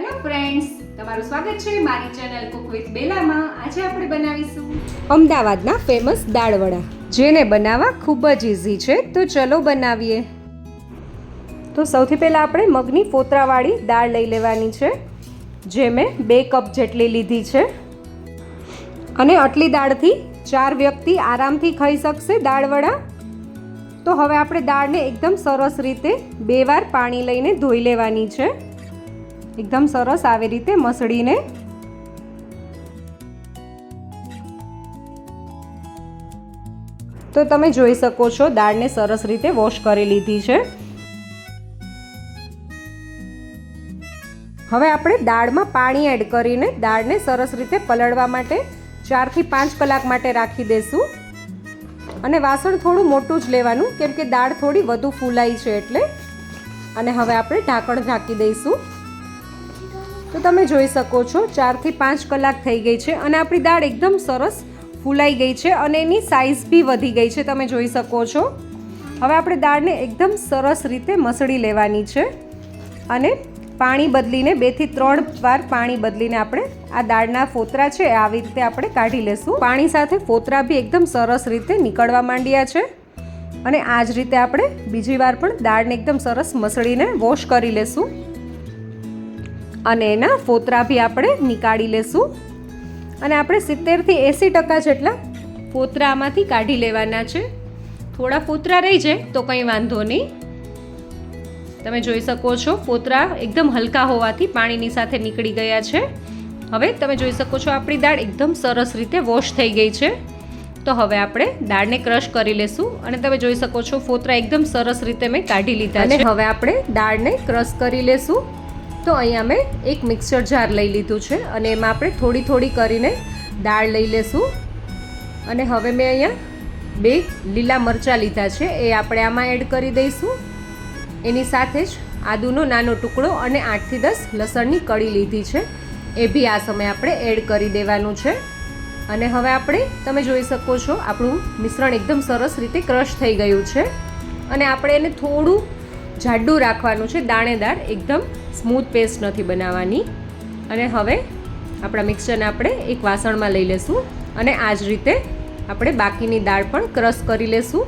Hello friends, તમારું સ્વાગત છે મારી ચેનલ કુક વિથ બેલામાં. આજે આપણે બનાવીશું અમદાવાદના ફેમસ દાળવડા, જેને બનાવવા ખૂબ જ ઇઝી છે. તો ચલો બનાવીએ. તો સૌથી પહેલાં આપણે મગની ફોતરાવાળી દાળ લઈ લેવાની છે, જે મેં 2 કપ જેટલી લીધી છે. અને આટલી દાળથી 4 વ્યક્તિ આરામથી ખાઈ શકશે દાળવડા. તો હવે આપણે દાળને એકદમ સરસ રીતે 2 વાર પાણી લઈને ધોઈ લેવાની છે, એકદમ સરસ આવી રીતે મસળીને. તો તમે જોઈ શકો છો દાળને સરસ રીતે વોશ કરી લીધી છે. હવે આપણે દાળમાં પાણી એડ કરીને દાળને સરસ રીતે પલળવા માટે 4 થી 5 કલાક માટે રાખી દેશું. અને વાસણ થોડું મોટું જ લેવાનું, કેમ કે દાળ થોડી વધુ ફૂલાઈ છે એટલે. અને હવે આપણે ઢાંકણ ઢાંકી દઈશું. તો તમે જોઈ શકો છો 4 થી 5 કલાક થઈ ગઈ છે અને આપણી દાળ એકદમ સરસ ફૂલાઈ ગઈ છે અને એની સાઇઝ બી વધી ગઈ છે, તમે જોઈ શકો છો. હવે આપણે દાળને એકદમ સરસ રીતે મસળી લેવાની છે અને પાણી બદલીને 2 થી 3 વાર પાણી બદલીને આપણે આ દાળના ફોતરા છે આવી રીતે આપણે કાઢી લેશું. પાણી સાથે ફોતરા બી એકદમ સરસ રીતે નીકળવા માંડ્યા છે. અને આ જ રીતે આપણે બીજી વાર પણ દાળને એકદમ સરસ મસળીને વોશ કરી લેશું અને એના ફોતરા બી આપણે નીકાળી લેશું. અને આપણે 70 થી 80% જેટલા ફોતરા આમાંથી કાઢી લેવાના છે. થોડા ફોતરા રહી જાય તો કંઈ વાંધો નહીં. તમે જોઈ શકો છો ફોતરા એકદમ હલકા હોવાથી પાણીની સાથે નીકળી ગયા છે. હવે તમે જોઈ શકો છો આપણી દાળ એકદમ સરસ રીતે વોશ થઈ ગઈ છે. તો હવે આપણે દાળને ક્રશ કરી લેશું. અને તમે જોઈ શકો છો ફોતરા એકદમ સરસ રીતે મેં કાઢી લીધા છે. હવે આપણે દાળને ક્રશ કરી લેશું. તો અહીંયા મેં એક મિક્સર જાર લઈ લીધું છે અને એમાં આપણે થોડી થોડી કરીને દાળ લઈ લેશું. અને હવે મેં અહીંયા 2 લીલા મરચાં લીધા છે, એ આપણે આમાં એડ કરી દઈશું. એની સાથે જ આદુનો નાનો ટુકડો અને 8 થી 10 લસણની કળી લીધી છે, એ બી આ સમયે આપણે એડ કરી દેવાનું છે. અને હવે આપણે તમે જોઈ શકો છો આપણું મિશ્રણ એકદમ સરસ રીતે ક્રશ થઈ ગયું છે. અને આપણે એને થોડું જાડું રાખવાનું છે, દાણેદાર, એકદમ સ્મૂથ પેસ્ટ નથી બનાવવાની. અને હવે આપણા મિક્સરને આપણે એક વાસણમાં લઈ લેશું અને આ જ રીતે આપણે બાકીની દાળ પણ ક્રશ કરી લેશું.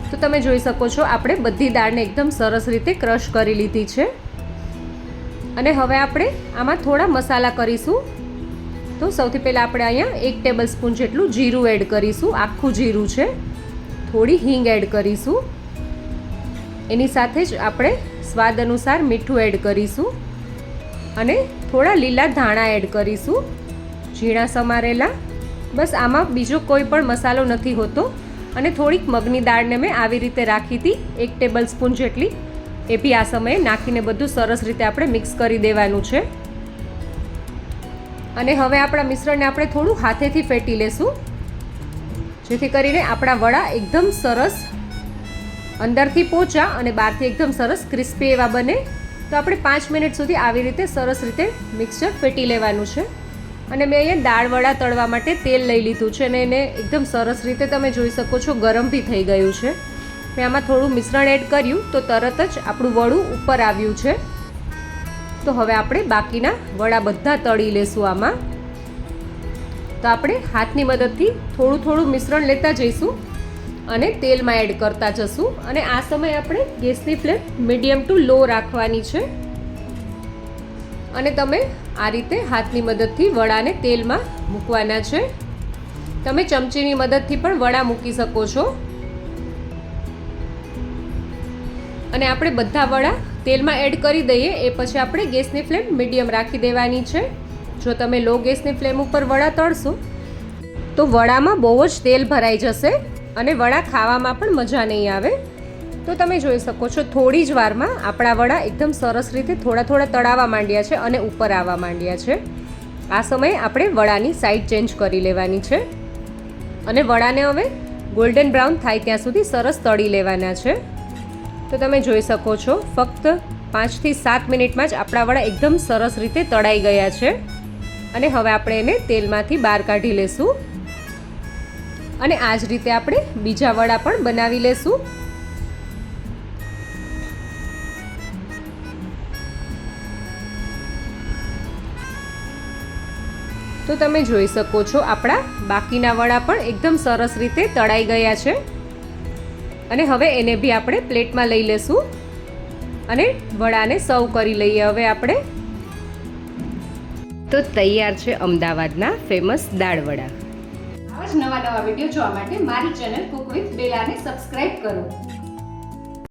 તો તમે જોઈ શકો છો આપણે બધી દાળને એકદમ સરસ રીતે ક્રશ કરી લીધી છે. અને હવે આપણે આમાં થોડા મસાલા કરીશું. તો સૌથી પહેલાં આપણે અહીંયા 1 ટેબલ સ્પૂન જેટલું જીરું એડ કરીશું, આખું જીરું છે. થોડી હિંગ એડ કરીશું. એની સાથે જ આપણે સ્વાદ અનુસાર મીઠું એડ કરીશું અને થોડા લીલા ધાણા એડ કરીશું, ઝીણા સમારેલા. બસ આમાં બીજો કોઈ પણ મસાલો નથી હોતો. અને થોડીક મગની દાળને મેં આવી રીતે રાખી હતી 1 ટેબલ સ્પૂન જેટલી, એ બી આ સમયે નાખીને બધું સરસ રીતે આપણે મિક્સ કરી દેવાનું છે. અને હવે આપણા મિશ્રણને આપણે થોડું હાથેથી ફેટી લેશું, જેથી કરીને આપણા વડા એકદમ સરસ અંદરથી પોચા અને બહારથી એકદમ સરસ ક્રિસ્પી એવા બને. તો આપણે 5 મિનિટ સુધી આવી રીતે સરસ રીતે મિક્સર ફેટી લેવાનું છે. અને મેં અહીંયા દાળ વડા તળવા માટે તેલ લઈ લીધું છે અને એને એકદમ સરસ રીતે તમે જોઈ શકો છો ગરમ બી થઈ ગયું છે. મેં આમાં થોડું મિશ્રણ એડ કર્યું તો તરત જ આપણું વડું ઉપર આવ્યું છે. તો હવે આપણે બાકીના વડા બધા તળી લેશું આમાં. તો આપણે હાથની મદદથી થોડું થોડું મિશ્રણ લેતા જઈશું અને તેલમાં એડ કરતા જશું. અને આ સમયે આપણે ગેસની ફ્લેમ મીડિયમ ટુ લો રાખવાની છે. અને તમે આ રીતે હાથની મદદથી વડાને તેલમાં મૂકવાના છે. તમે ચમચીની મદદથી પણ વડા મૂકી શકો છો. અને આપણે બધા વડા તેલમાં એડ કરી દઈએ એ પછી આપણે ગેસની ફ્લેમ મીડિયમ રાખી દેવાની છે. જો તમે લો ગેસની ફ્લેમ ઉપર વડા તળશો તો વડામાં બહુ જ તેલ ભરાઈ જશે અને વડા ખાવામાં પણ મજા નહીં આવે. તો તમે જોઈ શકો છો થોડી જ વારમાં આપણા વડા એકદમ સરસ રીતે થોડા થોડા તળાવા માંડ્યા છે અને ઉપર આવવા માંડ્યા છે. આ સમયે આપણે વડાની સાઈડ ચેન્જ કરી લેવાની છે અને વડાને હવે ગોલ્ડન બ્રાઉન થાય ત્યાં સુધી સરસ તળી લેવાના છે. તો તમે જોઈ શકો છો ફક્ત 5 થી 7 મિનિટમાં જ આપણા વડા એકદમ સરસ રીતે તળાઈ ગયા છે. અને હવે આપણે એને તેલમાંથી બહાર કાઢી લેશું. અને આ જ રીતે આપણે બીજા વડા પણ બનાવી લેશું. તો તમે જોઈ શકો છો આપણા બાકીના વડા પણ એકદમ સરસ રીતે તળાઈ ગયા છે અને હવે એને બી આપણે પ્લેટમાં લઈ લેશું અને વડાને સર્વ કરી લઈએ હવે આપણે. તો તૈયાર છે અમદાવાદના ફેમસ દાળ વડા. આવા જ નવા વિડીયો જોવા માટે મારી ચેનલ કુક વિથ બેલાને સબસ્ક્રાઇબ કરો.